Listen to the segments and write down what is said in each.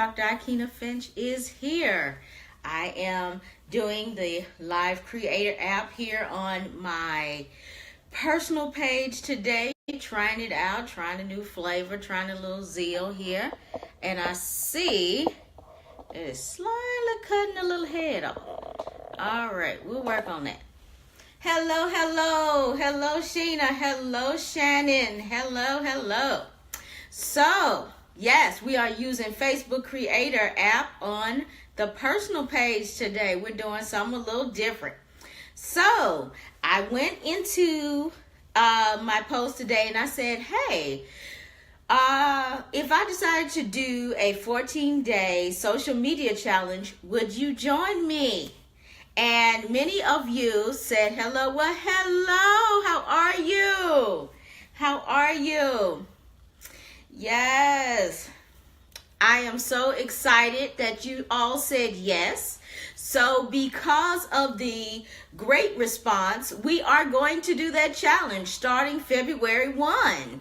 Dr. Aikyna Finch is here. I am doing the Live Creator app here on my personal page today, trying it out, trying a new flavor, trying a little zeal here. And I see it is slightly cutting a little head off. All right, we'll work on that. Hello, hello, hello, Sheena, hello, Shannon, hello. So, yes, we are using Facebook Creator app on the personal page today. We're doing something a little different. So, I went into my post today and I said, hey, if I decided to do a 14-day social media challenge, would you join me? And many of you said, hello. Well, hello. How are you? How are you? Yes. I am so excited that you all said yes. So because of the great response, we are going to do that challenge starting February 1.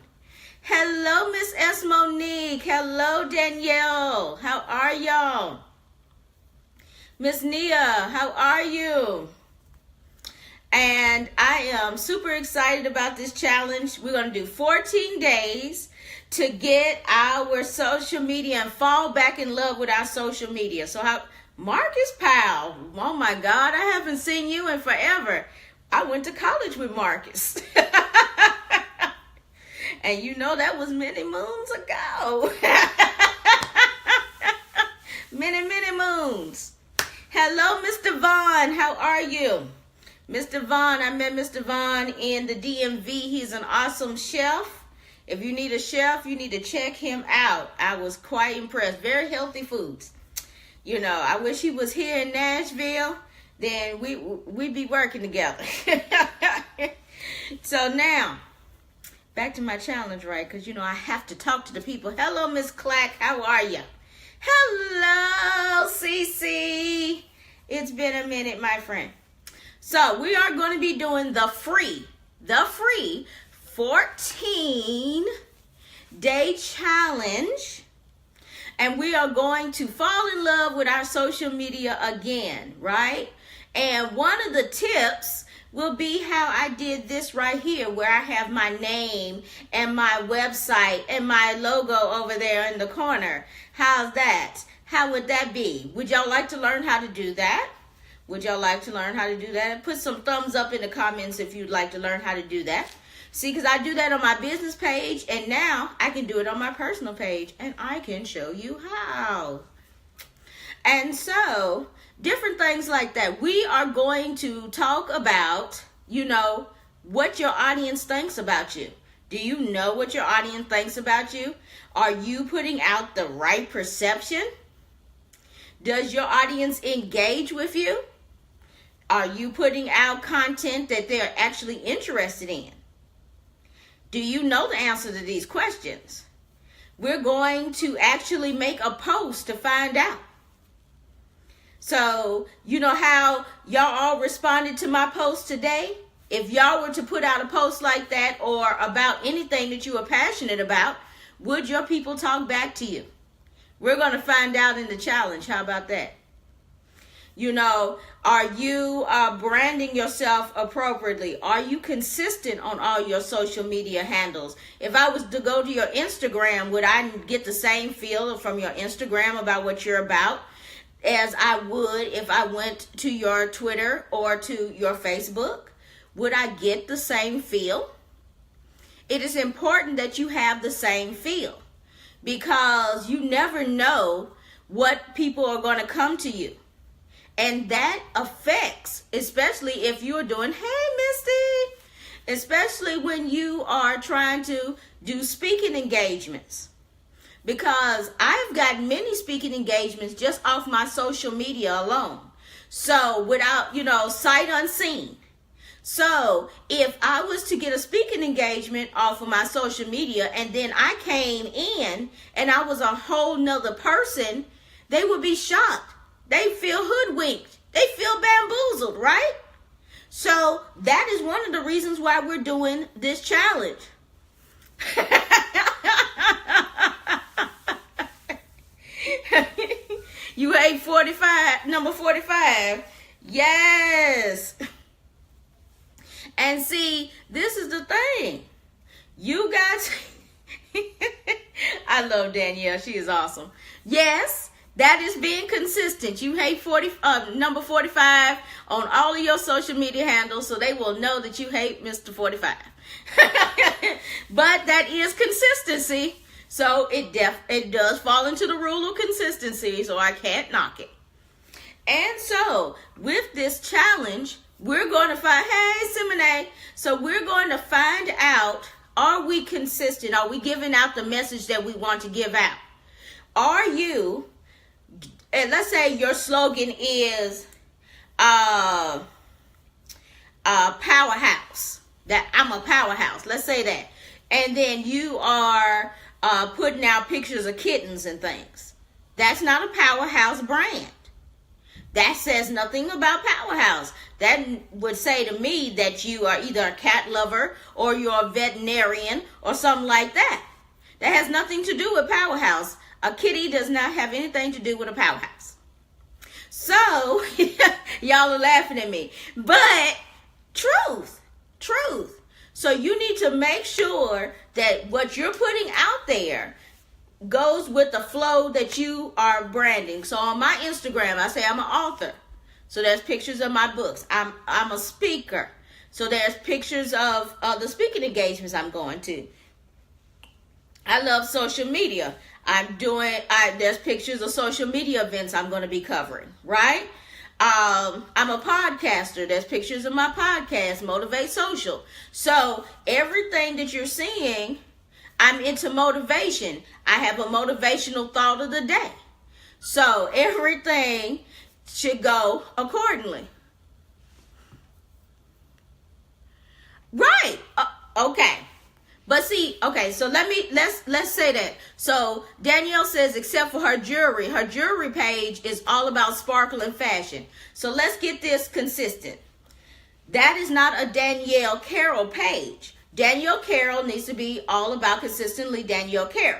Hello, Miss S. Monique. Hello, Danielle. How are y'all? Miss Nia, how are you? And I am super excited about this challenge. We're going to do 14 days to get our social media and fall back in love with our social media. So Marcus Powell, oh my God, I haven't seen you in forever. I went to college with Marcus. And you know that was many moons ago. Many moons. Hello, Mr. Vaughn. How are you? Mr. Vaughn, I met Mr. Vaughn in the DMV. He's an awesome chef. If you need a chef, you need to check him out. I was quite impressed. Very healthy foods. You know, I wish he was here in Nashville. Then we'd be working together. So now, back to my challenge, right? Because, you know, I have to talk to the people. Hello, Miss Clack. How are you? Hello, Cece. It's been a minute, my friend. So we are going to be doing the free 14-day challenge. And we are going to fall in love with our social media again, right? And one of the tips will be how I did this right here, where I have my name and my website and my logo over there in the corner. How's that? How would that be? Would y'all like to learn how to do that? Would y'all like to learn how to do that? Put some thumbs up in the comments if you'd like to learn how to do that. See, because I do that on my business page, and now I can do it on my personal page, and I can show you how. And so, different things like that. We are going to talk about, you know, what your audience thinks about you. Do you know what your audience thinks about you? Are you putting out the right perception? Does your audience engage with you? Are you putting out content that they're actually interested in? Do you know the answer to these questions? We're going to actually make a post to find out. So, you know how y'all all responded to my post today? If y'all were to put out a post like that or about anything that you are passionate about, would your people talk back to you? We're going to find out in the challenge. How about that? You know, are you branding yourself appropriately? Are you consistent on all your social media handles? If I was to go to your Instagram, would I get the same feel from your Instagram about what you're about as I would if I went to your Twitter or to your Facebook? Would I get the same feel? It is important that you have the same feel, because you never know what people are going to come to you. And that affects, especially if you're doing, hey, Misty, especially when you are trying to do speaking engagements. Because I've got many speaking engagements just off my social media alone. So without, you know, sight unseen. So if I was to get a speaking engagement off of my social media and then I came in and I was a whole nother person, they would be shocked. They feel hoodwinked. They feel bamboozled, right? So that is one of the reasons why we're doing this challenge. You hate 45, number 45. Yes. And see, this is the thing. You guys, I love Danielle. She is awesome. Yes, that is being consistent. You hate number 45 on all of your social media handles, so they will know that you hate Mr. 45. But that is consistency. So it does fall into the rule of consistency, so I can't knock it. And so with this challenge, we're going to find, hey, Simone, so we're going to find out, are we consistent? Are we giving out the message that we want to give out? Are you, and let's say your slogan is powerhouse, that I'm a powerhouse. Let's say that. And then you are putting out pictures of kittens and things. That's not a powerhouse brand. That says nothing about powerhouse. That would say to me that you are either a cat lover or you're a veterinarian or something like that. That has nothing to do with powerhouse. A kitty does not have anything to do with a powerhouse. So, y'all are laughing at me. But, truth. So you need to make sure that what you're putting out there goes with the flow that you are branding. So on my Instagram, I say I'm an author. So there's pictures of my books. I'm a speaker. So there's pictures of the speaking engagements I'm going to. I love social media. There's pictures of social media events I'm going to be covering, right? I'm a podcaster. There's pictures of my podcast, Motivate Social. So everything that you're seeing, I'm into motivation. I have a motivational thought of the day. So everything should go accordingly. Right. Okay. But see, okay, so let's say that. So Danielle says except for her jewelry page is all about sparkle and fashion. So let's get this consistent. That is not a Danielle Carroll page. Danielle Carroll needs to be all about consistently Danielle Carroll.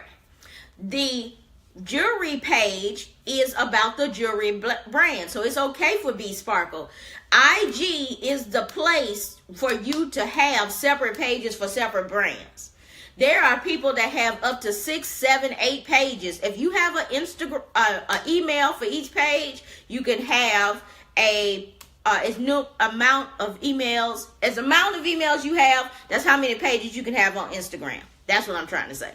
The jewelry page is about the jewelry brand. So it's okay for B Sparkle. IG is the place for you to have separate pages for separate brands. There are people that have up to 6, 7, 8 pages. If you have an Instagram, email for each page, you can have as new amount of emails. As amount of emails you have, that's how many pages you can have on Instagram. That's what I'm trying to say.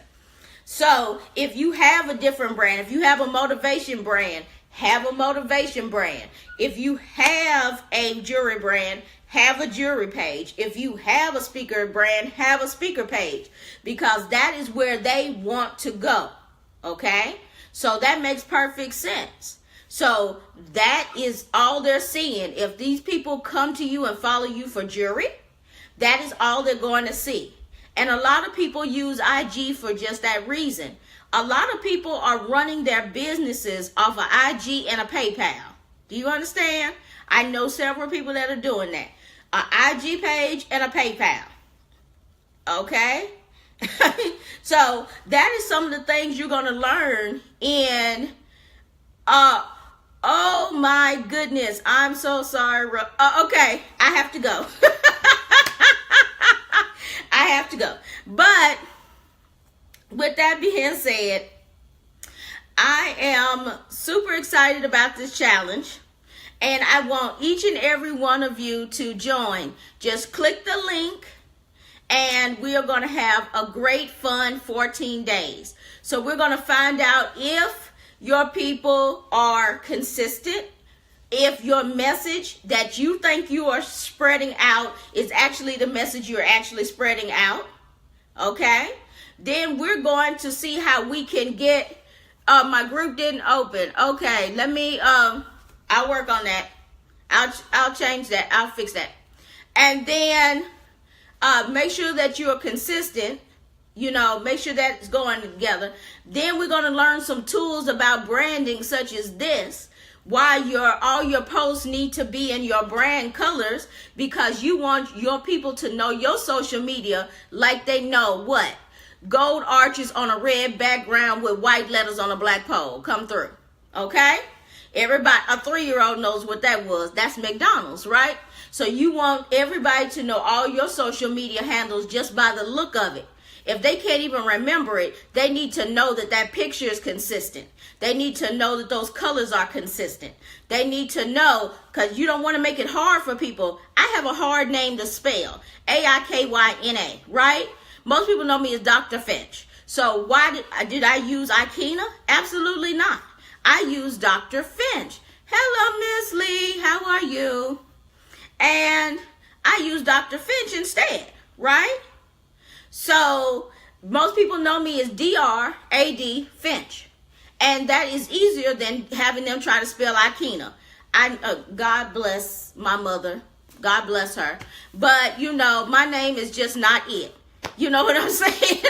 So if you have a different brand, if you have a motivation brand, have a motivation brand. If you have a jewelry brand, have a jewelry page. If you have a speaker brand, have a speaker page. Because that is where they want to go. Okay? So that makes perfect sense. So that is all they're seeing. If these people come to you and follow you for jewelry, that is all they're going to see. And a lot of people use IG for just that reason. A lot of people are running their businesses off of IG and a PayPal. Do you understand? I know several people that are doing that. An IG page and a PayPal. Okay? So that is some of the things you're going to learn in, oh my goodness. I'm so sorry. Okay, I have to go. I have to go. But with that being said, I am super excited about this challenge. And I want each and every one of you to join. Just click the link and we are going to have a great fun 14 days. So we're going to find out if your people are consistent, if your message that you think you are spreading out is actually the message you're actually spreading out. Okay? Then we're going to see how we can get, my group didn't open. Okay, let me, I'll work on that. I'll change that. I'll fix that. And then make sure that you're consistent. You know, make sure that's going together. Then we're going to learn some tools about branding such as this. Why all your posts need to be in your brand colors, because you want your people to know your social media like they know what? Gold arches on a red background with white letters on a black pole. Come through. Okay? Everybody, a 3-year-old knows what that was. That's McDonald's, right? So you want everybody to know all your social media handles just by the look of it. If they can't even remember it, they need to know that that picture is consistent. They need to know that those colors are consistent. They need to know, because you don't want to make it hard for people. I have a hard name to spell. Aikyna, right? Most people know me as Dr. Finch. So why did I use Aikyna? Absolutely not. I use Dr. Finch. Hello, Miss Lee. How are you? And I use Dr. Finch instead, right? So most people know me as Dr. Finch. And that is easier than having them try to spell Aikyna. God bless my mother. God bless her. But, you know, my name is just not it. You know what I'm saying?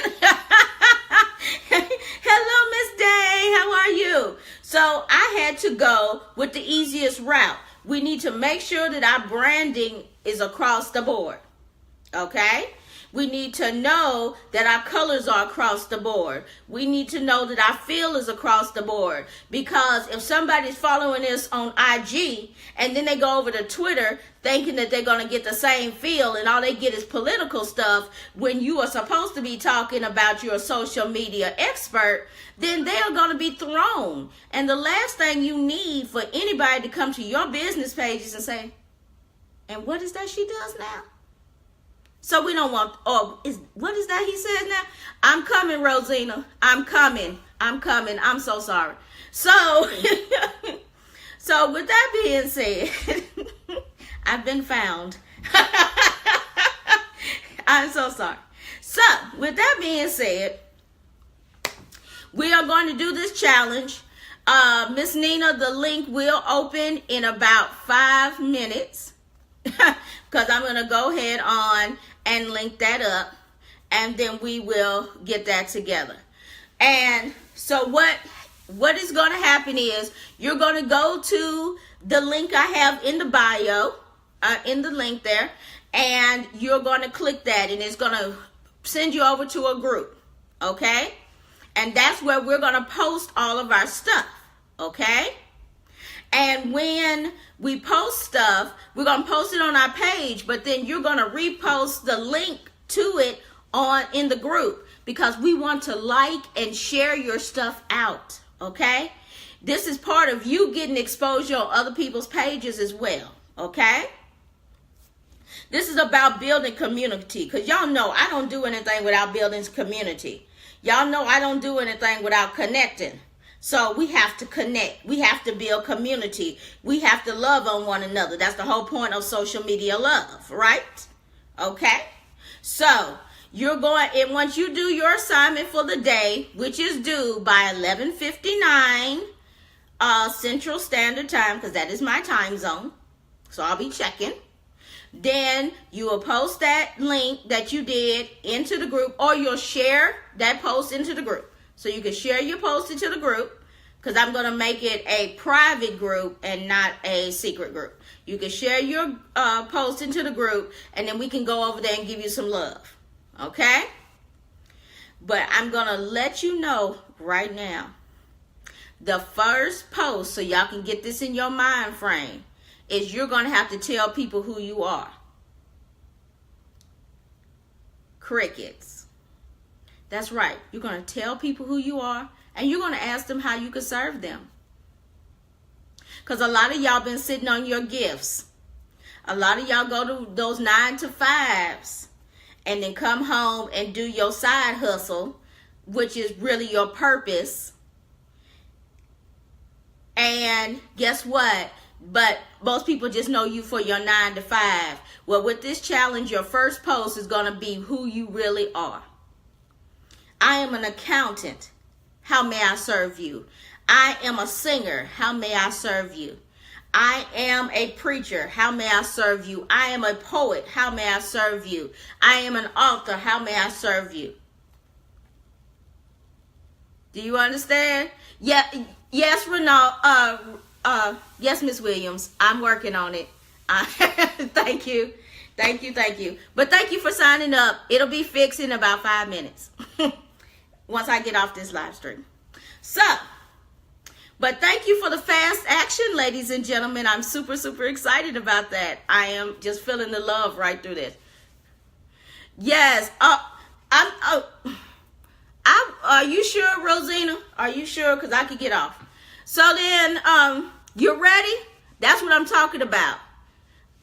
Hello, Miss Day. How are you? So I had to go with the easiest route. We need to make sure that our branding is across the board. Okay? We need to know that our colors are across the board. We need to know that our feel is across the board. Because if somebody's following us on IG and then they go over to Twitter thinking that they're going to get the same feel and all they get is political stuff when you are supposed to be talking about your social media expert, then they are going to be thrown. And the last thing you need for anybody to come to your business pages and say, and what is that she does now? So we don't want, what is that he says now? I'm coming, Rosina. I'm coming. I'm so sorry. So, so with that being said, I've been found. I'm so sorry. So with that being said, we are going to do this challenge. Miss Nina, the link will open in about 5 minutes. Because I'm going to go ahead on and link that up, and then we will get that together. And so what is going to happen is you're going to go to the link I have in the bio, in the link there, and you're going to click that, and it's going to send you over to a group, okay? And that's where we're going to post all of our stuff, okay? And when we post stuff, we're going to post it on our page, but then you're going to repost the link to it in the group, because we want to like and share your stuff out, okay? This is part of you getting exposure on other people's pages as well, okay? This is about building community, because y'all know I don't do anything without building community. Y'all know I don't do anything without connecting. So we have to connect. We have to build community. We have to love on one another. That's the whole point of social media love, right? Okay? So you're going, and once you do your assignment for the day, which is due by 11:59 Central Standard Time, because that is my time zone. So I'll be checking. Then you will post that link that you did into the group, or you'll share that post into the group. So you can share your post into the group, because I'm going to make it a private group and not a secret group. You can share your post into the group, and then we can go over there and give you some love. Okay? But I'm going to let you know right now, the first post, so y'all can get this in your mind frame, is you're going to have to tell people who you are. Crickets. That's right. You're going to tell people who you are, and you're going to ask them how you could serve them. Because a lot of y'all been sitting on your gifts. A lot of y'all go to those 9 to 5s and then come home and do your side hustle, which is really your purpose. And guess what? But most people just know you for your 9 to 5. Well, with this challenge, your first post is going to be who you really are. I am an accountant. How may I serve you? I am a singer. How may I serve you? I am a preacher. How may I serve you? I am a poet. How may I serve you? I am an author. How may I serve you? Do you understand? Yeah. Yes, Renal. Yes, Miss Williams. I'm working on it. Thank you. Thank you. But thank you for signing up. It'll be fixed in about 5 minutes. Once I get off this live stream. So, But thank you for the fast action, ladies and gentlemen. I'm super, super excited about that. I am just feeling the love right through this. Yes. Are you sure, Rosina? Are you sure? Because I could get off. So then, you're ready? That's what I'm talking about.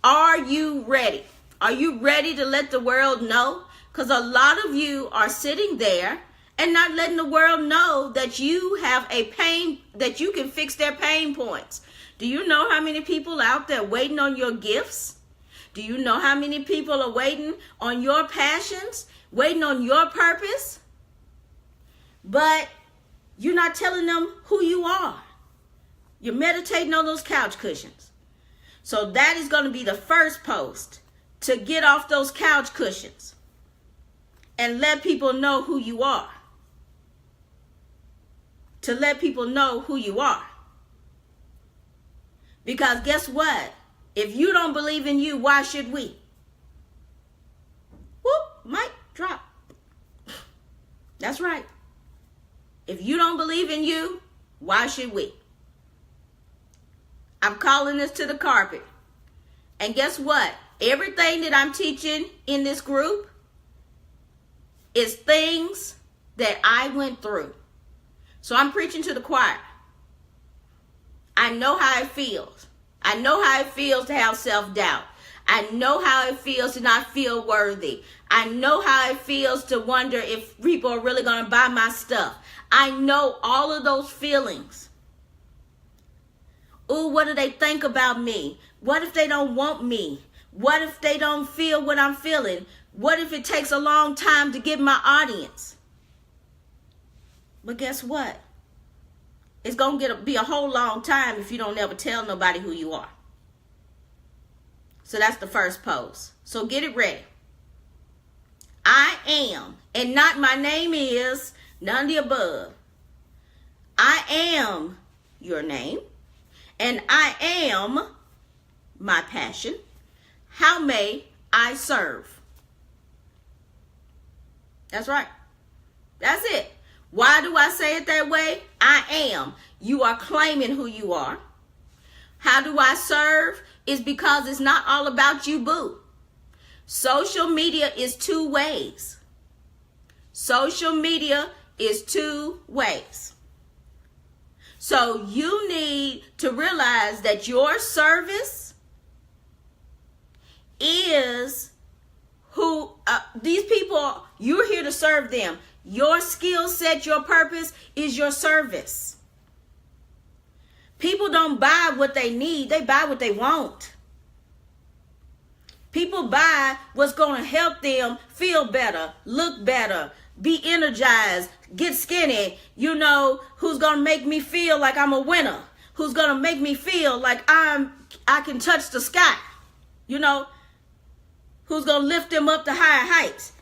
Are you ready? Are you ready to let the world know? Because a lot of you are sitting there and not letting the world know that you have a pain, that you can fix their pain points. Do you know how many people out there waiting on your gifts? Do you know how many people are waiting on your passions, waiting on your purpose? But you're not telling them who you are. You're meditating on those couch cushions. So that is going to be the first post, to get off those couch cushions and let people know who you are. To let people know who you are. Because guess what? If you don't believe in you, why should we? Whoop, mic drop. That's right. If you don't believe in you, why should we? I'm calling this to the carpet. And guess what? Everything that I'm teaching in this group is things that I went through. So I'm preaching to the choir. I know how it feels. I know how it feels to have self-doubt. I know how it feels to not feel worthy. I know how it feels to wonder if people are really going to buy my stuff. I know all of those feelings. Ooh, what do they think about me? What if they don't want me? What if they don't feel what I'm feeling? What if it takes a long time to get my audience? But guess what? It's going to be a whole long time if you don't ever tell nobody who you are. So that's the first post. So get it ready. I am, and not my name is, none of the above. I am your name, and I am my passion. How may I serve? That's right. That's it. Why do I say it that way? I am. You are claiming who you are. How do I serve? It's because it's not all about you, boo. Social media is two ways. Social media is two ways. So you need to realize that your service is who these people, you're here to serve them. Your skill set, your purpose is your service. People don't buy what they need. They buy what they want. People buy what's going to help them feel better, look better, be energized, get skinny. You know, who's going to make me feel like I'm a winner. Who's going to make me feel like I can touch the sky. You know, who's going to lift them up to higher heights.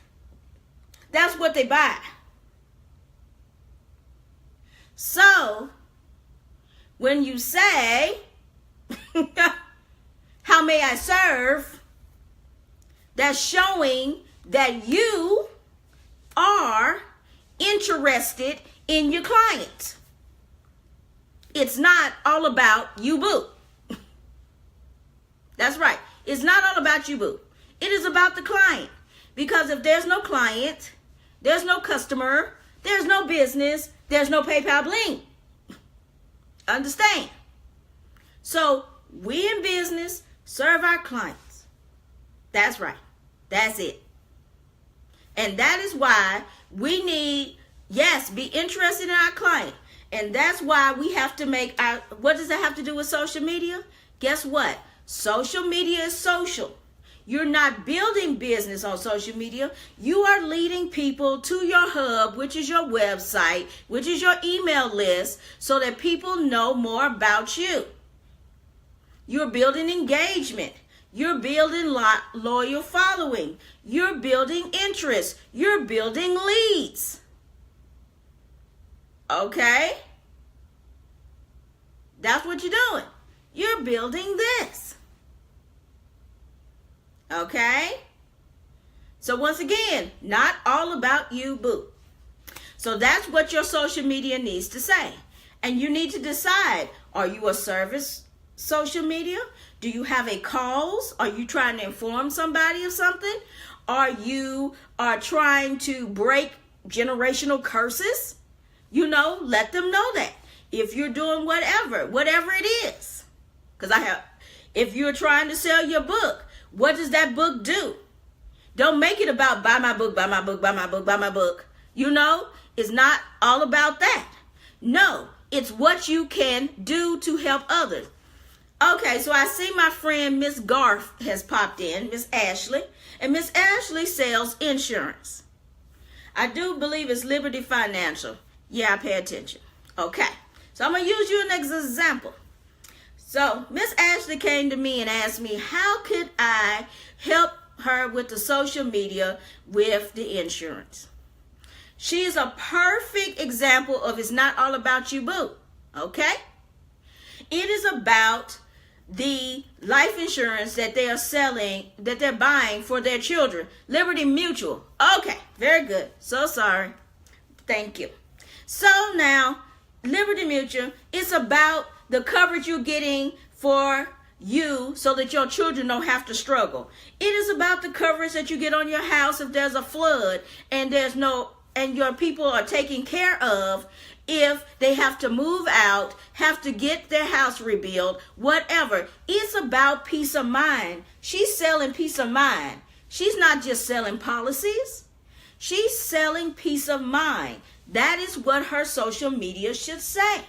That's what they buy. So, when you say, how may I serve? That's showing that you are interested in your client. It's not all about you, boo. That's right. It's not all about you, boo. It is about the client. Because if there's no client, there's no customer, there's no business, there's no PayPal bling. Understand? So we in business serve our clients. That's right. That's it. And that is why we need, yes, be interested in our client. And that's why we have to make our, what does that have to do with social media? Guess what? Social media is social. You're not building business on social media. You are leading people to your hub, which is your website, which is your email list, so that people know more about you. You're building engagement. You're building loyal following. You're building interest. You're building leads. Okay? That's what you're doing. You're building this. Okay? So once again, not all about you, boo. So that's what your social media needs to say. And you need to decide, are you a service social media? Do you have a cause? Are you trying to inform somebody of something? Are you trying to break generational curses? Let them know that. If you're doing whatever it is. Because if you're trying to sell your book, what does that book do? Don't make it about buy my book, buy my book, buy my book, buy my book. It's not all about that. No, it's what you can do to help others. Okay, so I see my friend Miss Garth has popped in, Miss Ashley. And Miss Ashley sells insurance. I do believe it's Liberty Financial. Yeah, I pay attention. Okay, so I'm going to use you as an example. So Miss Ashley came to me and asked me, how could I help her with the social media with the insurance? She's a perfect example of it's not all about you, boo. Okay? It is about the life insurance that they are selling, that they're buying for their children. Liberty Mutual. Okay, very good. So sorry. Thank you. So now, Liberty Mutual, it's about the coverage you're getting for you so that your children don't have to struggle. It is about the coverage that you get on your house if there's a flood and your people are taken care of if they have to move out, have to get their house rebuilt, whatever. It's about peace of mind. She's selling peace of mind. She's not just selling policies. She's selling peace of mind. That is what her social media should say.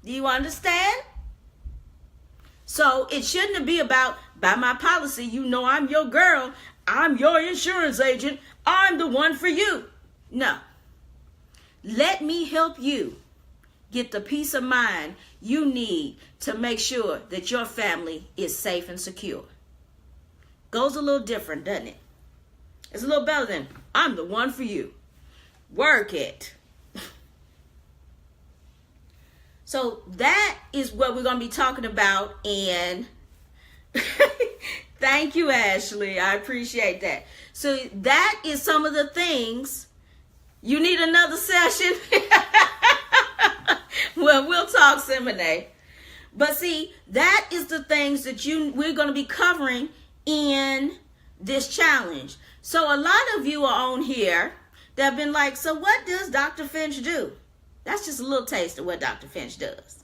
Do you understand? So it shouldn't be about, buy my policy, I'm your girl, I'm your insurance agent, I'm the one for you. No. Let me help you get the peace of mind you need to make sure that your family is safe and secure. Goes a little different, doesn't it? It's a little better than, I'm the one for you. Work it. So that is what we're going to be talking about in... Thank you, Ashley. I appreciate that. So that is some of the things. You need another session? Well, we'll talk Seminary. But see, that is the things that we're going to be covering in this challenge. So a lot of you are on here that have been like, so what does Dr. Finch do? That's just a little taste of what Dr. Finch does.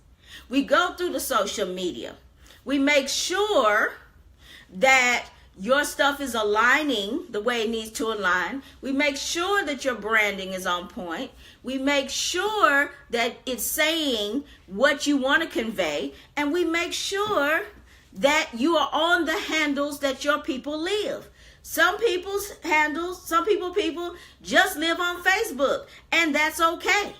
We go through the social media. We make sure that your stuff is aligning the way it needs to align. We make sure that your branding is on point. We make sure that it's saying what you want to convey. And we make sure that you are on the handles that your people live. Some people's handles, some people just live on Facebook, and that's okay.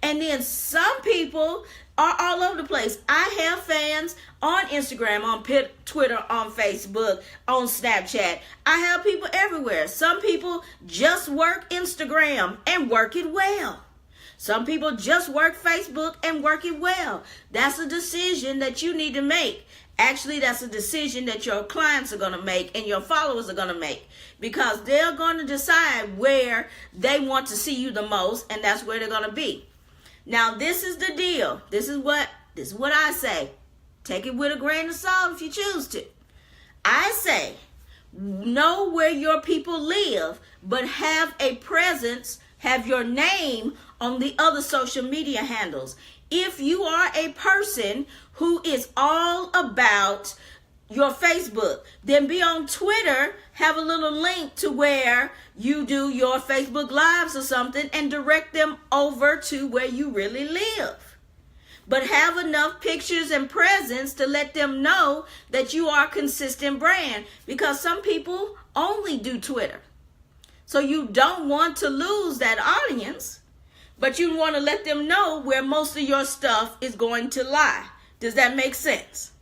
And then some people are all over the place. I have fans on Instagram, on Twitter, on Facebook, on Snapchat. I have people everywhere. Some people just work Instagram and work it well. Some people just work Facebook and work it well. That's a decision that you need to make. Actually, that's a decision that your clients are going to make and your followers are going to make, because they're going to decide where they want to see you the most, and that's where they're going to be. Now, this is the deal. This is what I say. Take it with a grain of salt if you choose to. I say, know where your people live, but have a presence, have your name on the other social media handles. If you are a person who is all about your Facebook, then be on Twitter, have a little link to where you do your Facebook Lives or something and direct them over to where you really live. But have enough pictures and presence to let them know that you are a consistent brand, because some people only do Twitter. So you don't want to lose that audience, but you want to let them know where most of your stuff is going to lie. Does that make sense?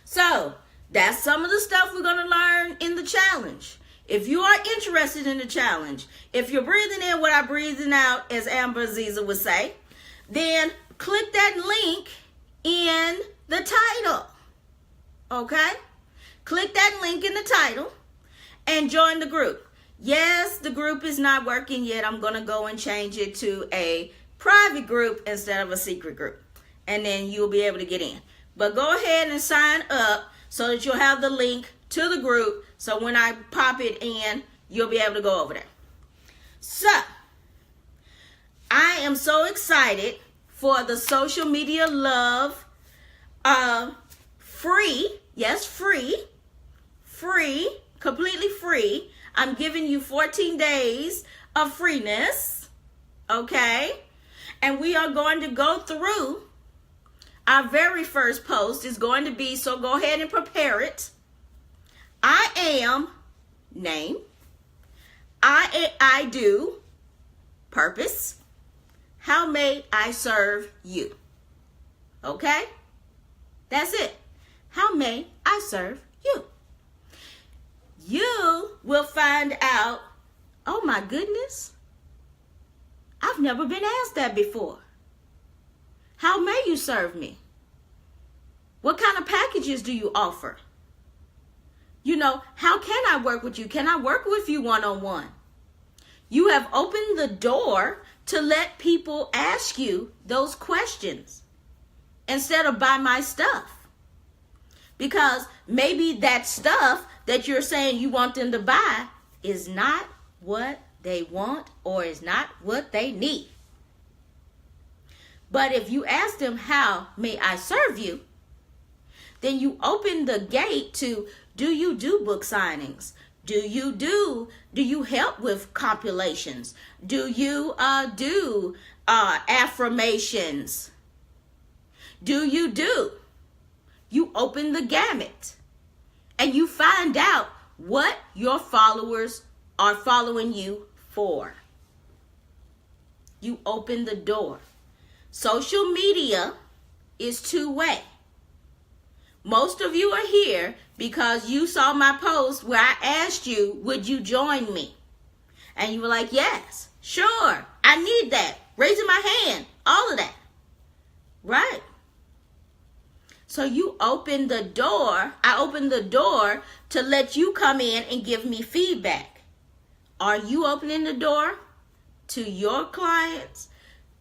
So that's some of the stuff we're going to learn in the challenge. If you are interested in the challenge, if you're breathing in what I'm breathing out, as Amber Aziza would say, then click that link in the title. Okay? Click that link in the title and join the group. Yes, the group is not working yet. I'm going to go and change it to a private group instead of a secret group. And then you'll be able to get in. But go ahead and sign up so that you'll have the link to the group. So when I pop it in, you'll be able to go over there. So, I am so excited for the Social Media Love free, yes, free, completely free. I'm giving you 14 days of freeness, okay? And we are going to go through. Our very first post is going to be, so go ahead and prepare it. I am, name, I do, purpose. How may I serve you? Okay? That's it. How may I serve you? You will find out, oh my goodness, I've never been asked that before. How may you serve me? What kind of packages do you offer? You know, how can I work with you? Can I work with you one-on-one? You have opened the door to let people ask you those questions instead of buy my stuff. Because maybe that stuff that you're saying you want them to buy is not what they want or is not what they need. But if you ask them, how may I serve you? Then you open the gate to, do you do book signings? Do you help with compilations? Do you do affirmations? You open the gamut and you find out what your followers are following you for. You open the door. Social media is two-way. Most of you are here because you saw my post where I asked you, would you join me? And you were like, yes, sure, I need that. Raising my hand, all of that. Right? So you opened the door. I opened the door to let you come in and give me feedback. Are you opening the door to your clients,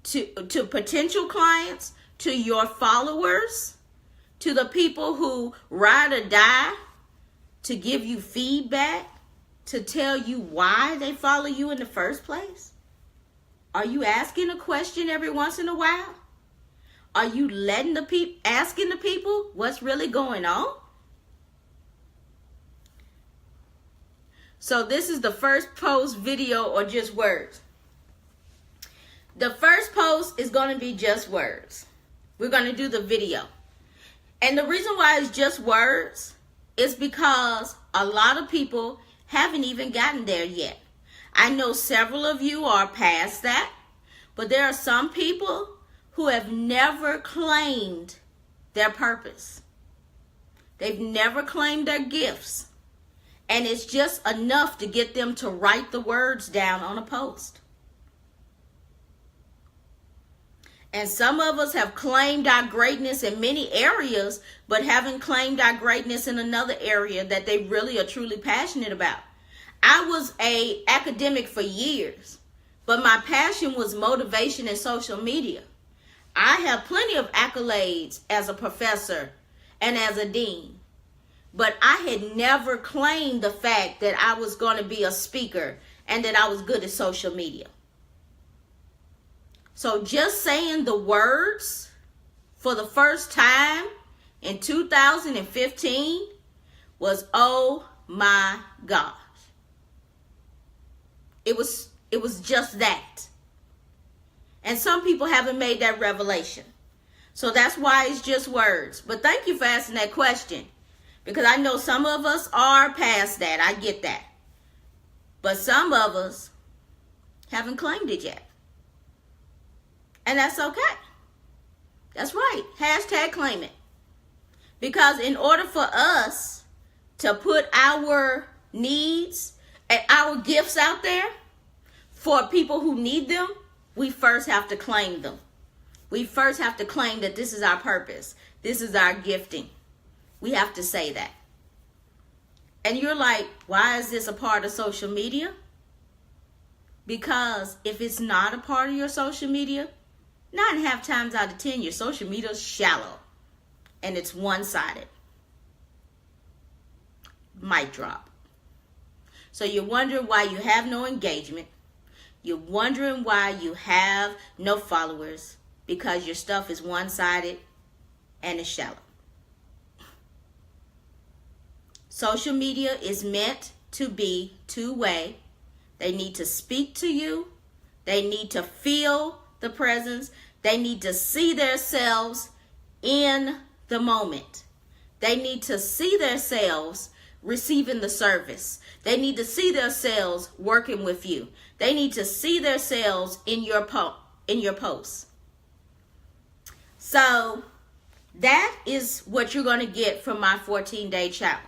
to potential clients, to your followers, to the people who ride or die, to give you feedback, to tell you why they follow you in the first place? Are you asking a question every once in a while? Are you letting asking the people what's really going on? So this is the first post, video, or just words. The first post is going to be just words. We're going to do the video. And the reason why it's just words is because a lot of people haven't even gotten there yet. I know several of you are past that, but there are some people who have never claimed their purpose. They've never claimed their gifts. And it's just enough to get them to write the words down on a post. And some of us have claimed our greatness in many areas, but haven't claimed our greatness in another area that they really are truly passionate about. I was an academic for years, but my passion was motivation and social media. I have plenty of accolades as a professor and as a dean, but I had never claimed the fact that I was going to be a speaker and that I was good at social media. So just saying the words for the first time in 2015 was, oh my gosh. It was just that. And some people haven't made that revelation. So that's why it's just words. But thank you for asking that question, because I know some of us are past that. I get that. But some of us haven't claimed it yet. And that's okay. That's right. Hashtag claim it. Because in order for us to put our needs and our gifts out there for people who need them, we first have to claim them. We first have to claim that this is our purpose. This is our gifting. We have to say that. And you're like, why is this a part of social media? Because if it's not a part of your social media, 9.5 times out of 10, your social media is shallow and it's one-sided. Mic drop. So you're wondering why you have no engagement. You're wondering why you have no followers, because your stuff is one-sided and it's shallow. Social media is meant to be two-way. They need to speak to you. They need to feel the presence. They need to see themselves in the moment. They need to see themselves receiving the service. They need to see themselves working with you. They need to see themselves in your posts. So that is what you're going to get from my 14-day challenge.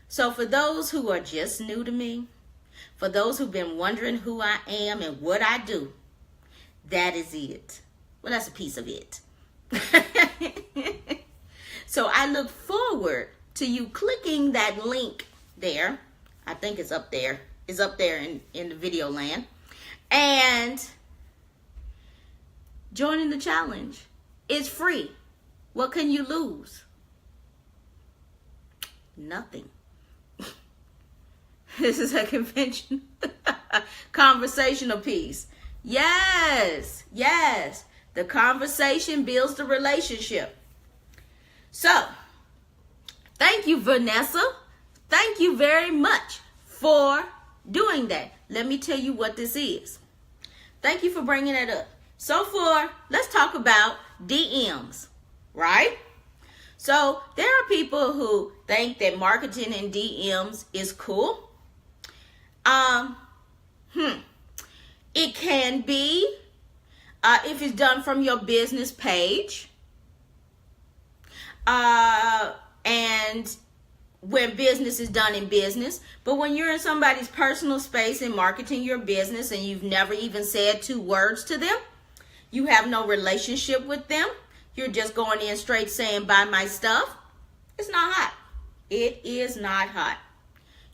So for those who are just new to me, for those who've been wondering who I am and what I do, that is it. Well, that's a piece of it. So I look forward to you clicking that link there. I think it's up there. It's up there in the video land. And joining the challenge. It's free. What can you lose? Nothing. This is a convention. Conversational piece. Yes. Yes. The conversation builds the relationship. So, thank you, Vanessa. Thank you very much for doing that. Let me tell you what this is. Thank you for bringing it up. So let's talk about DMs, right? So there are people who think that marketing in DMs is cool. It can be if it's done from your business page. And when business is done in business. But when you're in somebody's personal space and marketing your business and you've never even said 2 words to them, you have no relationship with them, you're just going in straight saying, buy my stuff, it's not hot. It is not hot.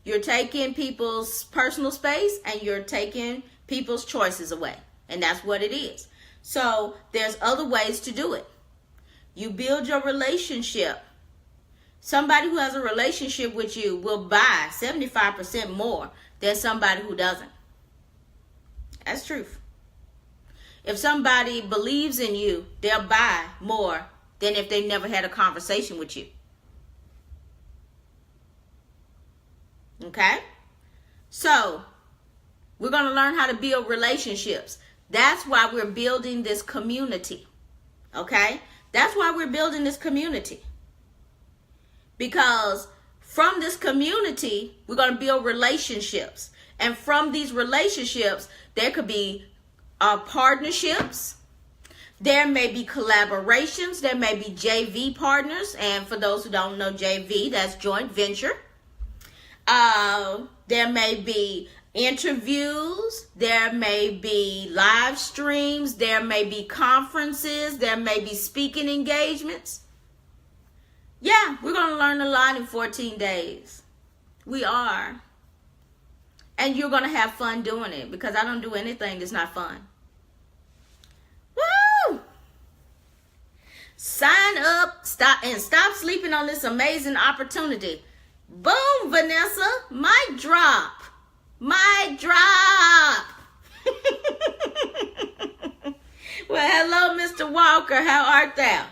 You're taking people's personal space and you're taking people's choices away. And that's what it is. So there's other ways to do it. You build your relationship. Somebody who has a relationship with you will buy 75% more than somebody who doesn't. That's truth. If somebody believes in you, they'll buy more than if they never had a conversation with you. Okay? So, we're going to learn how to build relationships. That's why we're building this community. Okay? That's why we're building this community. Because from this community, we're going to build relationships. And from these relationships, there could be partnerships. There may be collaborations. There may be JV partners. And for those who don't know JV, that's joint venture. There may be interviews. There may be live streams. There may be conferences. There may be speaking engagements. Yeah, we're going to learn a lot in 14 days. We are. And you're going to have fun doing it, because I don't do anything that's not fun. Woo! Sign up, stop sleeping on this amazing opportunity. Boom, Vanessa. Mic drop. Mic drop. Well, hello, Mr. Walker. How art thou?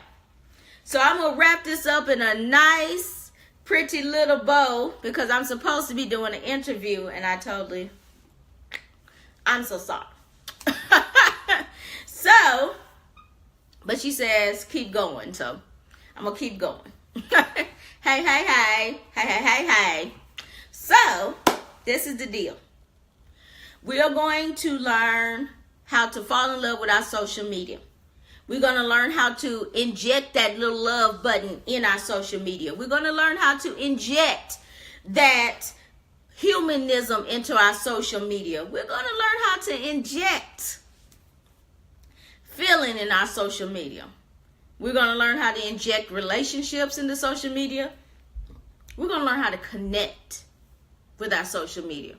So I'm going to wrap this up in a nice, pretty little bow, because I'm supposed to be doing an interview and I'm so sorry. So, but she says, keep going. So I'm going to keep going. Hey. So this is the deal. We are going to learn how to fall in love with our social media. We're going to learn how to inject that little love button in our social media. We're going to learn how to inject that humanism into our social media. We're going to learn how to inject feeling in our social media. We're going to learn how to inject relationships into social media. We're going to learn how to connect with our social media.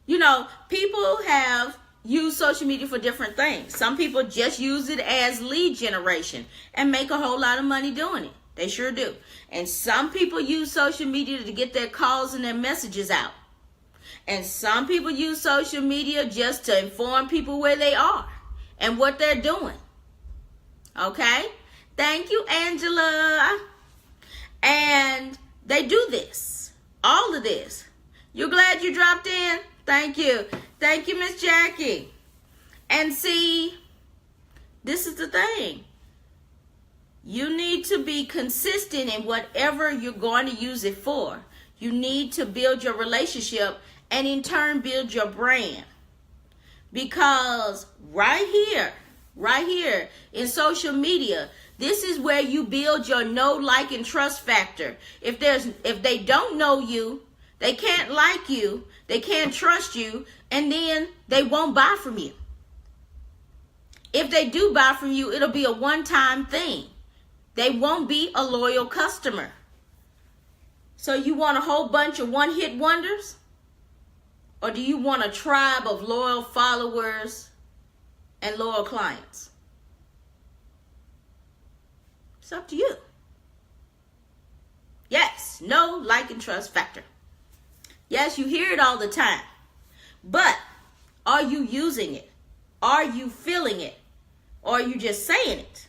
You know, people have use social media for different things. Some people just use it as lead generation and make a whole lot of money doing it. They sure do. And some people use social media to get their calls and their messages out. And some people use social media just to inform people where they are and what they're doing. Okay? Thank you, Angela. And they do this. All of this. You glad you dropped in? Thank you. Thank you, Miss Jackie. And see, this is the thing. You need to be consistent in whatever you're going to use it for. You need to build your relationship and in turn build your brand. Because right here in social media, this is where you build your know, like, and trust factor. If they don't know you, they can't like you, they can't trust you, and then they won't buy from you. If they do buy from you, it'll be a one-time thing. They won't be a loyal customer. So you want a whole bunch of one-hit wonders? Or do you want a tribe of loyal followers and loyal clients? It's up to you. Yes, know, like, and trust factor. Yes, you hear it all the time. But are you using it? Are you feeling it? Or are you just saying it?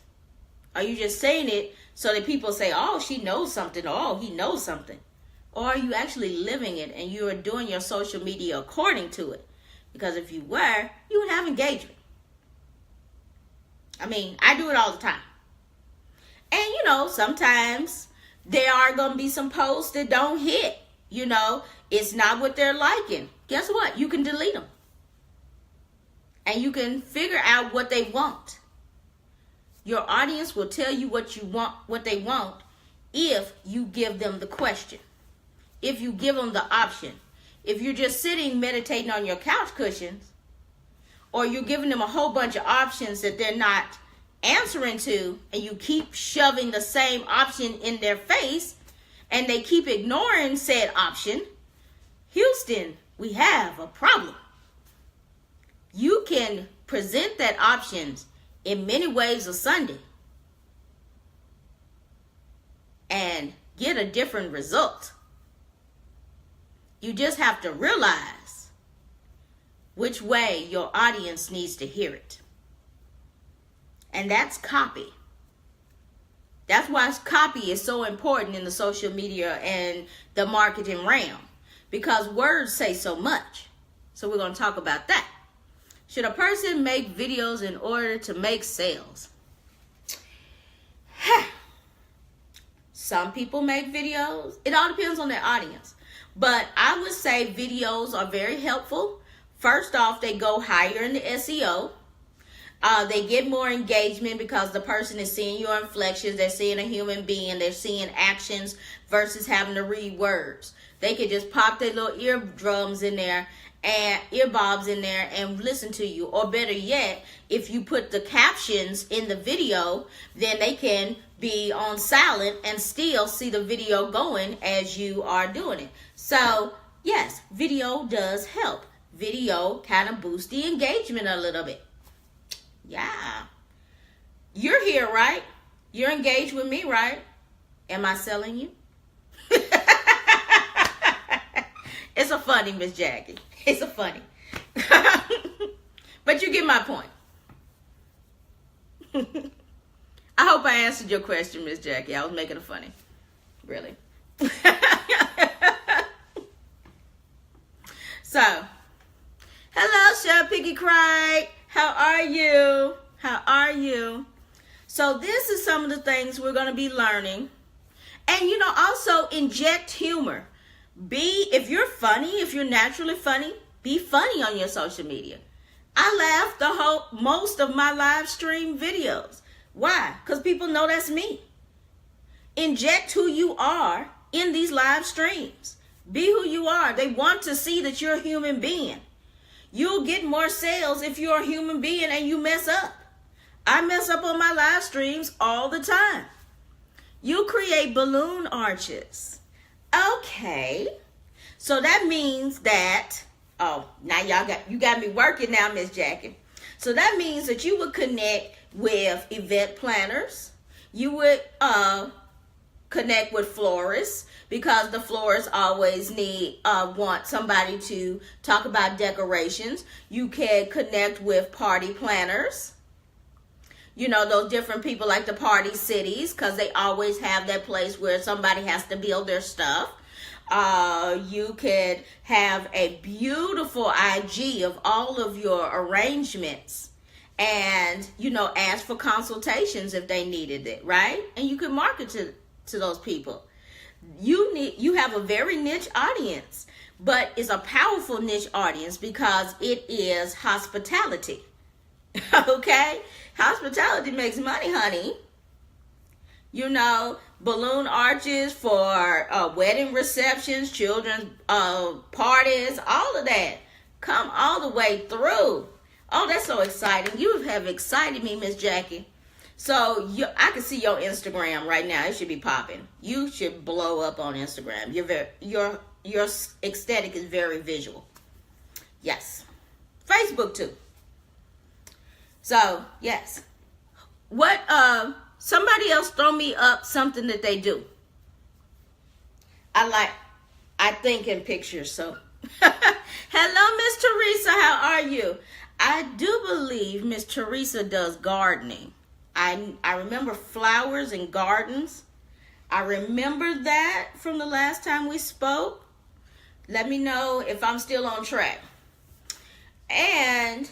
Are you just saying it so that people say, oh, she knows something, or oh, he knows something? Or are you actually living it and you are doing your social media according to it? Because if you were, you would have engagement. I mean, I do it all the time. And, you know, sometimes there are going to be some posts that don't hit. You know, it's not what they're liking. Guess what? You can delete them. And you can figure out what they want. Your audience will tell you what you want, what they want, if you give them the question. If you give them the option. If you're just sitting meditating on your couch cushions, or you're giving them a whole bunch of options that they're not answering to, and you keep shoving the same option in their face, and they keep ignoring said option, Houston, we have a problem. You can present that options in many ways of Sunday and get a different result. You just have to realize which way your audience needs to hear it. And that's copy. That's why copy is so important in the social media and the marketing realm. Because words say so much. So we're going to talk about that. Should a person make videos in order to make sales? Some people make videos. It all depends on their audience. But I would say videos are very helpful. First off, they go higher in the SEO. They get more engagement because the person is seeing your inflections. They're seeing a human being. They're seeing actions versus having to read words. They could just pop their little eardrums in there and earbobs in there and listen to you. Or better yet, if you put the captions in the video, then they can be on silent and still see the video going as you are doing it. So yes, video does help. Video kind of boosts the engagement a little bit. Yeah. You're here, right? You're engaged with me, right? Am I selling you? It's a funny, Miss Jackie. It's a funny. But you get my point. I hope I answered your question, Miss Jackie. I was making it funny. Really. So, hello, Chef Piggy Craig. How are you? How are you? So this is some of the things we're going to be learning. And, you know, also inject humor. If you're funny, if you're naturally funny, be funny on your social media. I laugh most of my live stream videos. Why? Because people know that's me. Inject who you are in these live streams. Be who you are. They want to see that you're a human being. You'll get more sales if you're a human being and you mess up. I mess up on my live streams all the time. You create balloon arches. Okay. So that means that Oh, now you got me working now, Miss Jackie. So that means that you would connect with event planners. You would connect with florists, because the florists always want somebody to talk about decorations. You can connect with party planners. You know, those different people like the party cities, because they always have that place where somebody has to build their stuff. You could have a beautiful IG of all of your arrangements, and, you know, ask for consultations if they needed it, right? And you could market to those people. You have a very niche audience, but it's a powerful niche audience because it is hospitality. Okay? Hospitality makes money, honey. You know, balloon arches for wedding receptions, children's parties, all of that. Come all the way through. Oh, that's so exciting. You have excited me, Miss Jackie. So I can see your Instagram right now. It should be popping. You should blow up on Instagram. Your aesthetic is very visual. Yes. Facebook too. So, yes. What somebody else throw me up something that they do. I think in pictures, so. Hello, Miss Teresa. How are you? I do believe Miss Teresa does gardening. I remember flowers and gardens. I remember that from the last time we spoke. Let me know if I'm still on track. And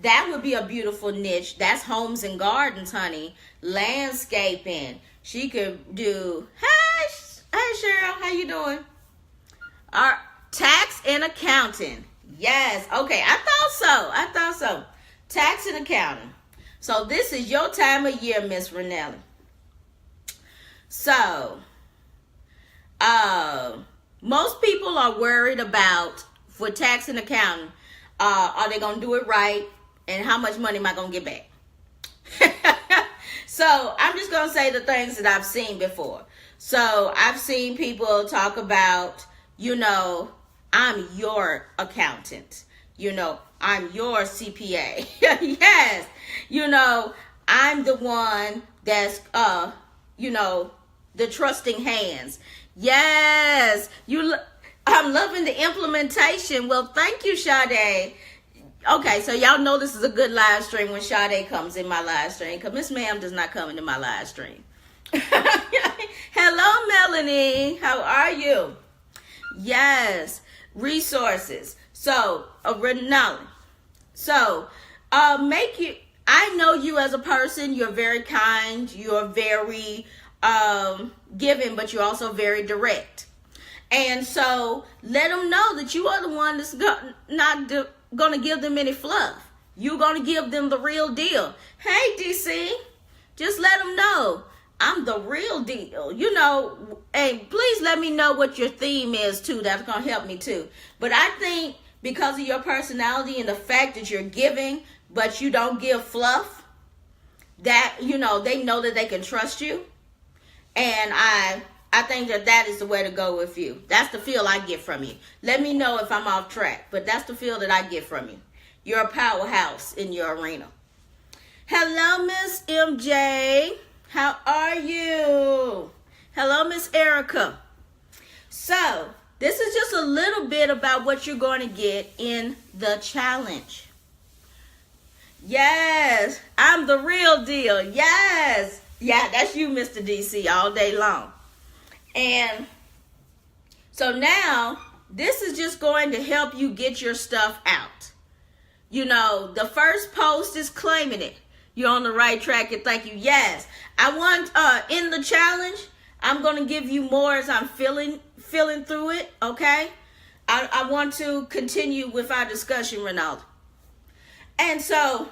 that would be a beautiful niche. That's homes and gardens, honey. Landscaping. She could do, hey Cheryl, how you doing? Tax and accounting. Yes. Okay. I thought so. Tax and accounting. So this is your time of year, Miss Renelli. So, most people are worried about, for tax and accounting, are they going to do it right? And how much money am I going to get back? So I'm just going to say the things that I've seen before. So I've seen people talk about, you know, I'm your accountant. You know, I'm your CPA. Yes. You know, I'm the one that's, you know, the trusting hands. Yes. I'm loving the implementation. Well, thank you, Sade. Okay, so y'all know this is a good live stream when Sade comes in my live stream, because Miss Ma'am does not come into my live stream. Hello, Melanie. How are you? Yes. Resources. So, Renali. So, I know you as a person. You're very kind. You're very giving, but you're also very direct. And so, let them know that you are the one that's not going to give them any fluff. You're going to give them the real deal. Hey, DC, just let them know I'm the real deal. You know, and please let me know what your theme is, too. That's going to help me, too. But I think because of your personality and the fact that you're giving, but you don't give fluff, that, you know, they know that they can trust you. And I think that is the way to go with you. That's the feel I get from you. Let me know if I'm off track, but that's the feel that I get from you. You're a powerhouse in your arena. Hello, Miss MJ. How are you? Hello, Miss Erica. So, this is just a little bit about what you're going to get in the challenge. Yes, I'm the real deal. Yes. Yeah, that's you, Mr. DC, all day long. And so now, this is just going to help you get your stuff out. You know, the first post is claiming it. You're on the right track, and thank you. Yes, I want, in the challenge, I'm going to give you more as I'm feeling through it, okay? I want to continue with our discussion, Ronaldo. And so,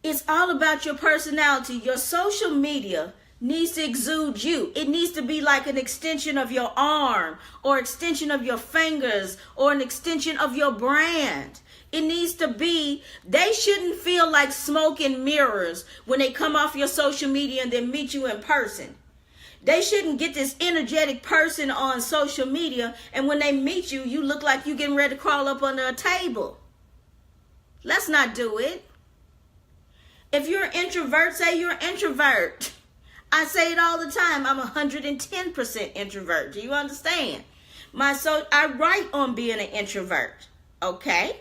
it's all about your personality. Your social media needs to exude you. It needs to be like an extension of your arm, or extension of your fingers, or an extension of your brand. It needs to be, they shouldn't feel like smoke and mirrors when they come off your social media and then meet you in person. They shouldn't get this energetic person on social media, and when they meet you, you look like you're getting ready to crawl up under a table. Let's not do it. If you're an introvert, say you're an introvert. I say it all the time. I'm 110% introvert. Do you understand? I write on being an introvert. Okay?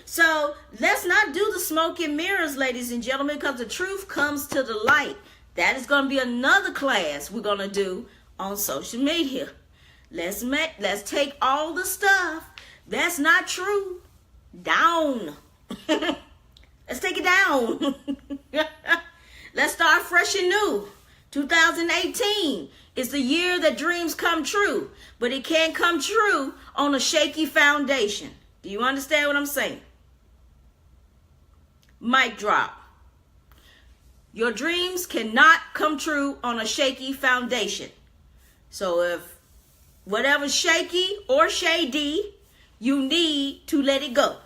So let's not do the smoke and mirrors, ladies and gentlemen, because the truth comes to the light. That is going to be another class we're going to do on social media. Let's take all the stuff that's not true down. Let's take it down. Let's start fresh and new. 2018 is the year that dreams come true, but it can't come true on a shaky foundation. Do you understand what I'm saying? Mic drop. Your dreams cannot come true on a shaky foundation. So if whatever's shaky or shady, you need to let it go.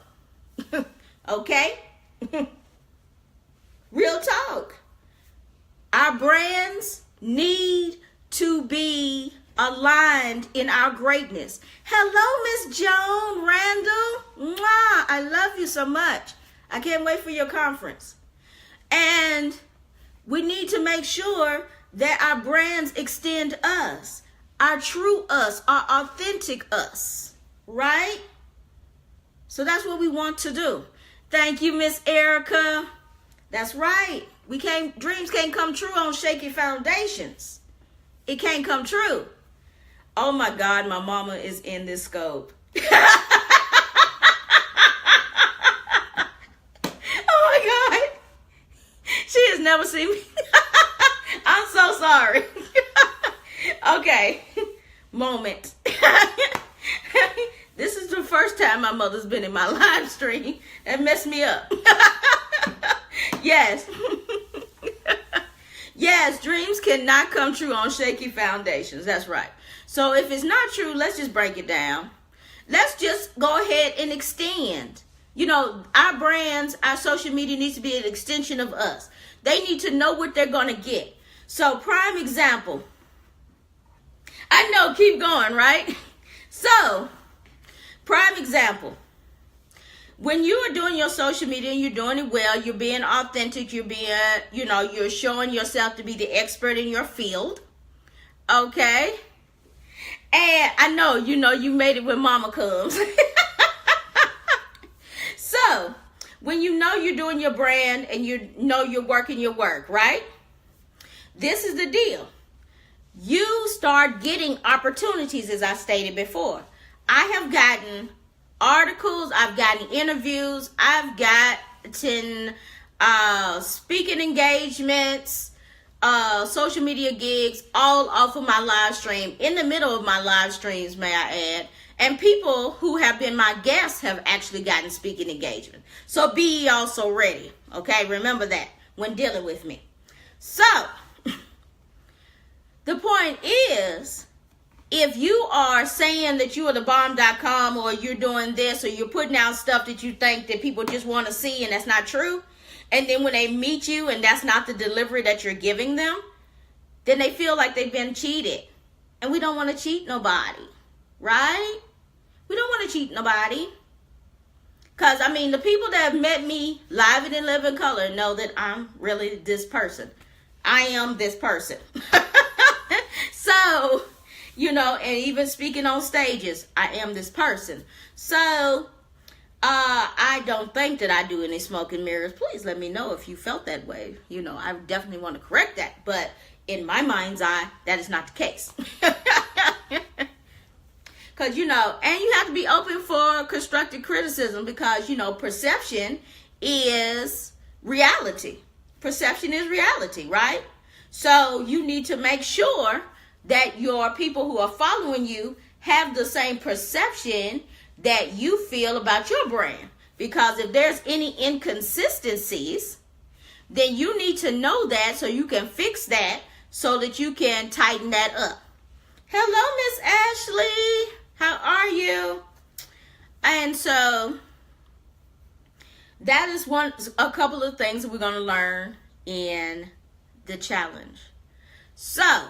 Okay? Real talk. Our brands need to be aligned in our greatness. Hello, Miss Joan Randall. Mwah, I love you so much. I can't wait for your conference. And we need to make sure that our brands extend us, our true us, our authentic us, right? So that's what we want to do. Thank you, Miss Erica. That's right. Dreams can't come true on shaky foundations. It can't come true. Oh my God, my mama is in this scope. Oh my God. She has never seen me. I'm so sorry. Okay. Moment. This is the first time my mother's been in my live stream. That messed me up. Yes. Yes, dreams cannot come true on shaky foundations. That's right. So if it's not true, let's just break it down. Let's just go ahead and extend. You know, our brands, our social media needs to be an extension of us. They need to know what they're going to get. So prime example. I know, keep going, right? So, prime example. When you are doing your social media and you're doing it well, you're being authentic, you're showing yourself to be the expert in your field. Okay? And I know, you made it when mama comes. So, when you know you're doing your brand and you know you're working your work, right? This is the deal. You start getting opportunities, as I stated before. I have gotten articles, I've gotten interviews, I've gotten speaking engagements, social media gigs, all off of my live stream, in the middle of my live streams, may I add. And people who have been my guests have actually gotten speaking engagement. So be also ready, okay? Remember that when dealing with me. So, the point is, if you are saying that you are the bomb.com or you're doing this or you're putting out stuff that you think that people just want to see and that's not true, and then when they meet you and that's not the delivery that you're giving them, then they feel like they've been cheated. And we don't want to cheat nobody, right? We don't want to cheat nobody. Because, the people that have met me live and in living color know that I'm really this person. I am this person. So, and even speaking on stages, I am this person. So, I don't think that I do any smoke and mirrors. Please let me know if you felt that way. I definitely want to correct that. But in my mind's eye, that is not the case. Because, and you have to be open for constructive criticism because, perception is reality. Perception is reality, right? So you need to make sure that your people who are following you have the same perception that you feel about your brand. Because if there's any inconsistencies, then you need to know that so you can fix that so that you can tighten that up. Hello, Miss Ashley. How are you? And so that is a couple of things that we're going to learn in the challenge. So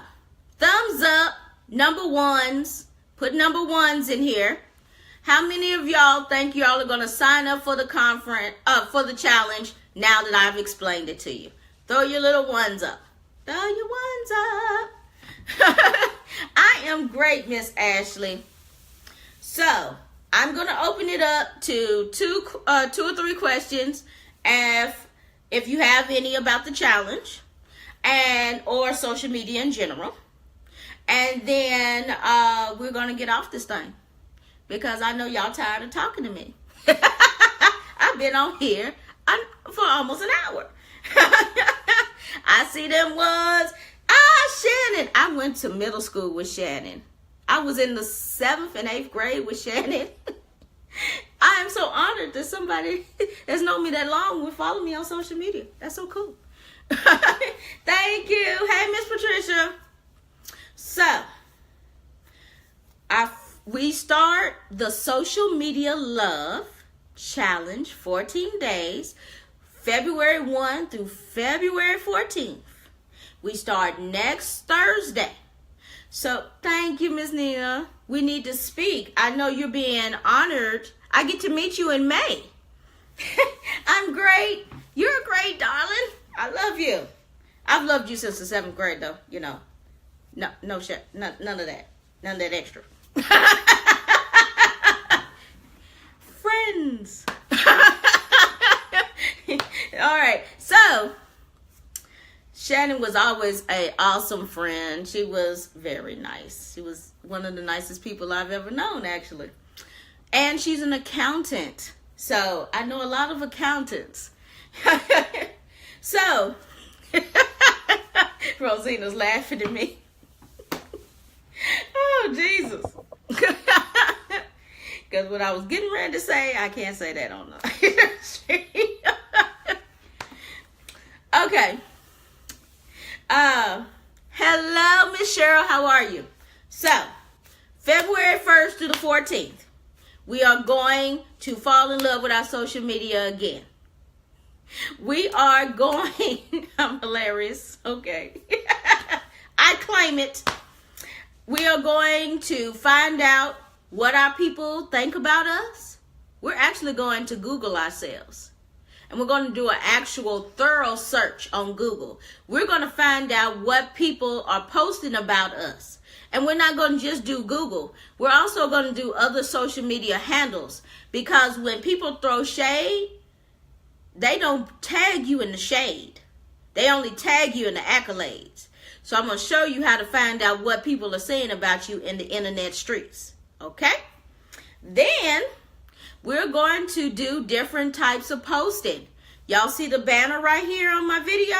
Thumbs up, number ones. Put number ones in here. How many of y'all think y'all are going to sign up for the conference, for the challenge now that I've explained it to you? Throw your little ones up. Throw your ones up. I am great, Miss Ashley. So, I'm going to open it up to two or three questions if you have any about the challenge and or social media in general. And then we're going to get off this thing because I know y'all tired of talking to me. I've been on here for almost an hour. I see them ones. Shannon. I went to middle school with Shannon. I was in the 7th and 8th grade with Shannon. I am so honored that somebody that's known me that long would follow me on social media. That's so cool. Thank you. Hey, Miss Patricia. So, we start the Social Media Love Challenge, 14 days, February 1 through February 14th. We start next Thursday. So, thank you, Miss Nia. We need to speak. I know you're being honored. I get to meet you in May. I'm great. You're great, darling. I love you. I've loved you since the 7th grade, though. You know. No shit. None of that. None of that extra. Friends. All right. So, Shannon was always an awesome friend. She was very nice. She was one of the nicest people I've ever known, actually. And she's an accountant. So, I know a lot of accountants. So, Rosina's laughing at me. Oh, Jesus. Because what I was getting ready to say, I can't say that on the Okay. Hello, Miss Cheryl. How are you? So, February 1st to the 14th, we are going to fall in love with our social media again. We are going, I'm hilarious, okay. I claim it. We are going to find out what our people think about us. We're actually going to Google ourselves. And we're going to do an actual thorough search on Google. We're going to find out what people are posting about us. And we're not going to just do Google. We're also going to do other social media handles. Because when people throw shade, they don't tag you in the shade. They only tag you in the accolades. So I'm going to show you how to find out what people are saying about you in the internet streets. Okay? Then we're going to do different types of posting. Y'all see the banner right here on my video?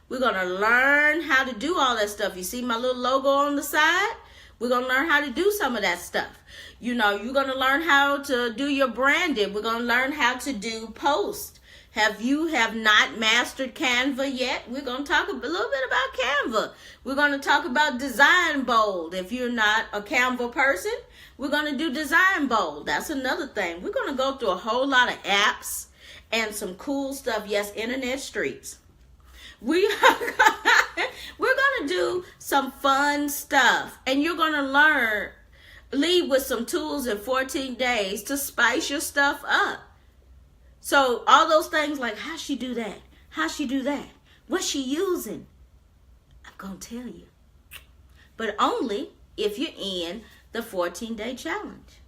We're going to learn how to do all that stuff. You see my little logo on the side? We're going to learn how to do some of that stuff. You know, you're going to learn how to do your branding. We're going to learn how to do posts. Have not mastered Canva yet? We're going to talk a little bit about Canva. We're going to talk about Design Bold. If you're not a Canva person, we're going to do Design Bold. That's another thing. We're going to go through a whole lot of apps and some cool stuff. Yes, internet streets. We're going to do some fun stuff. And you're going to leave with some tools in 14 days to spice your stuff up. So all those things like, how she do that? How she do that? What's she using? I'm going to tell you. But only if you're in the 14-day challenge.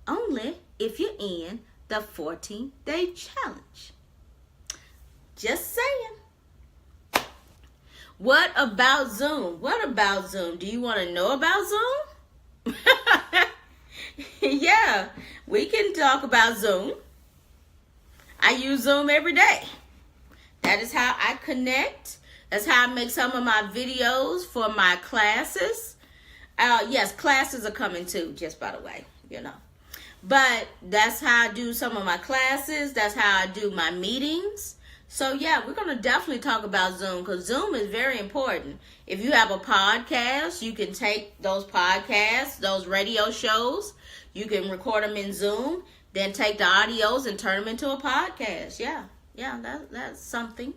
Only if you're in the 14-day challenge. Just saying. What about Zoom? What about Zoom? Do you want to know about Zoom? Yeah, we can talk about Zoom. I use Zoom every day. That is how I connect. That's how I make some of my videos for my classes. Yes, classes are coming too, just by the way, you know. But that's how I do some of my classes. That's how I do my meetings. So yeah, we're going to definitely talk about Zoom because Zoom is very important. If you have a podcast, you can take those podcasts, those radio shows, you can record them in Zoom. Then take the audios and turn them into a podcast. Yeah, that's something.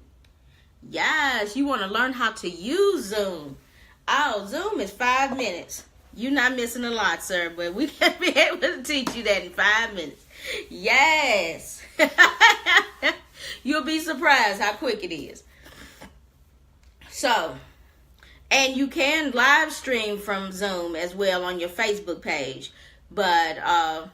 Yes, you want to learn how to use Zoom. Oh, Zoom is 5 minutes. You're not missing a lot, sir, but we can be able to teach you that in 5 minutes. Yes. You'll be surprised how quick it is. So, and you can live stream from Zoom as well on your Facebook page, but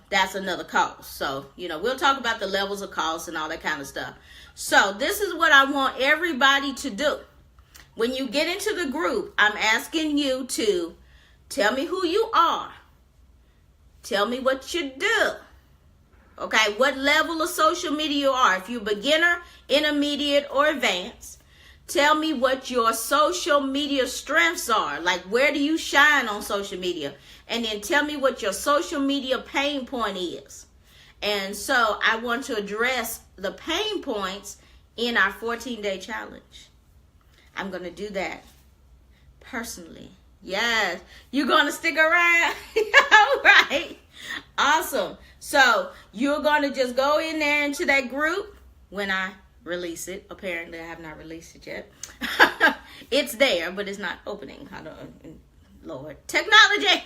that's another cost. So, we'll talk about the levels of cost and all that kind of stuff. So, this is what I want everybody to do. When you get into the group, I'm asking you to tell me who you are. Tell me what you do. Okay, what level of social media you are. If you're beginner, intermediate, or advanced, tell me what your social media strengths are. Like, where do you shine on social media? And then tell me what your social media pain point is. And so I want to address the pain points in our 14-day challenge. I'm going to do that personally. Yes. You're going to stick around? All right. Awesome. So you're going to just go in there into that group when I release it. Apparently I have not released it yet. It's there, but it's not opening. I don't, Lord. Technology.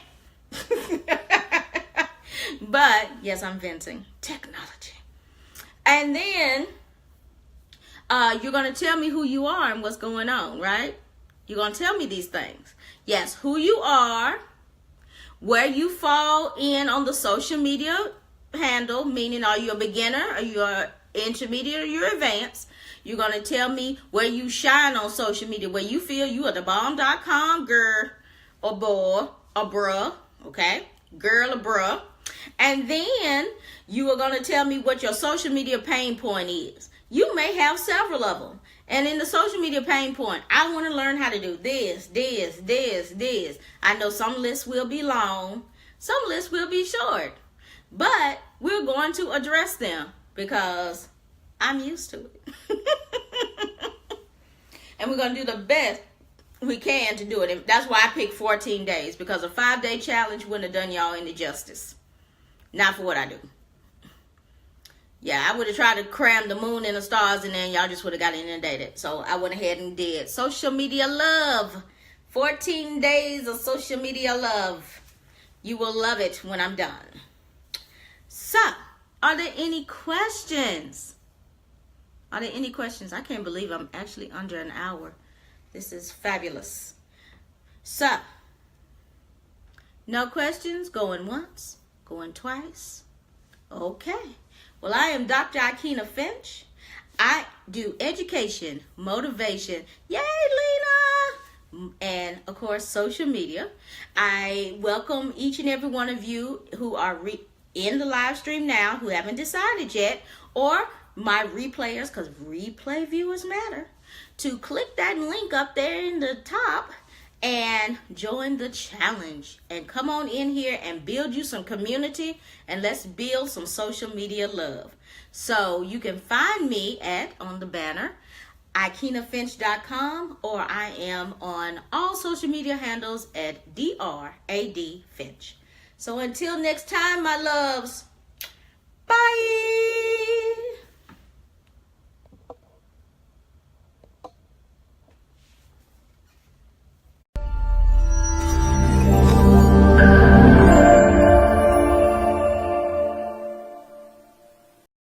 But yes, I'm venting. Technology. And then you're going to tell me who you are and what's going on, right? You're going to tell me these things. Yes, who you are, where you fall in on the social media handle, meaning are you a beginner, are you an intermediate, or you're advanced. You're going to tell me where you shine on social media, where you feel you are the bomb.com girl or boy or bruh, okay? Girl or bruh. And then you are going to tell me what your social media pain point is. You may have several of them. And in the social media pain point, I want to learn how to do this. I know some lists will be long. Some lists will be short. But we're going to address them because I'm used to it. And we're going to do the best we can to do it. And that's why I picked 14 days, because a 5-day challenge wouldn't have done y'all any justice. Not for what I do. Yeah, I would have tried to cram the moon and the stars in there, and y'all just would have got inundated. So I went ahead and did social media love. 14 days of social media love. You will love it when I'm done. So, are there any questions? Are there any questions? I can't believe I'm actually under an hour. This is fabulous. So, no questions? Going once? Going twice? Okay. Well, I am Dr. Aikyna Finch. I do education, motivation, yay, Lena, and, of course, social media. I welcome each and every one of you who are in the live stream now, who haven't decided yet, or my replayers, because replay viewers matter, to click that link up there in the top and join the challenge. And come on in here and build you some community, and let's build some social media love. So you can find me on the banner, AikynaFinch.com, or I am on all social media handles at DRAD Finch. So until next time, my loves, bye.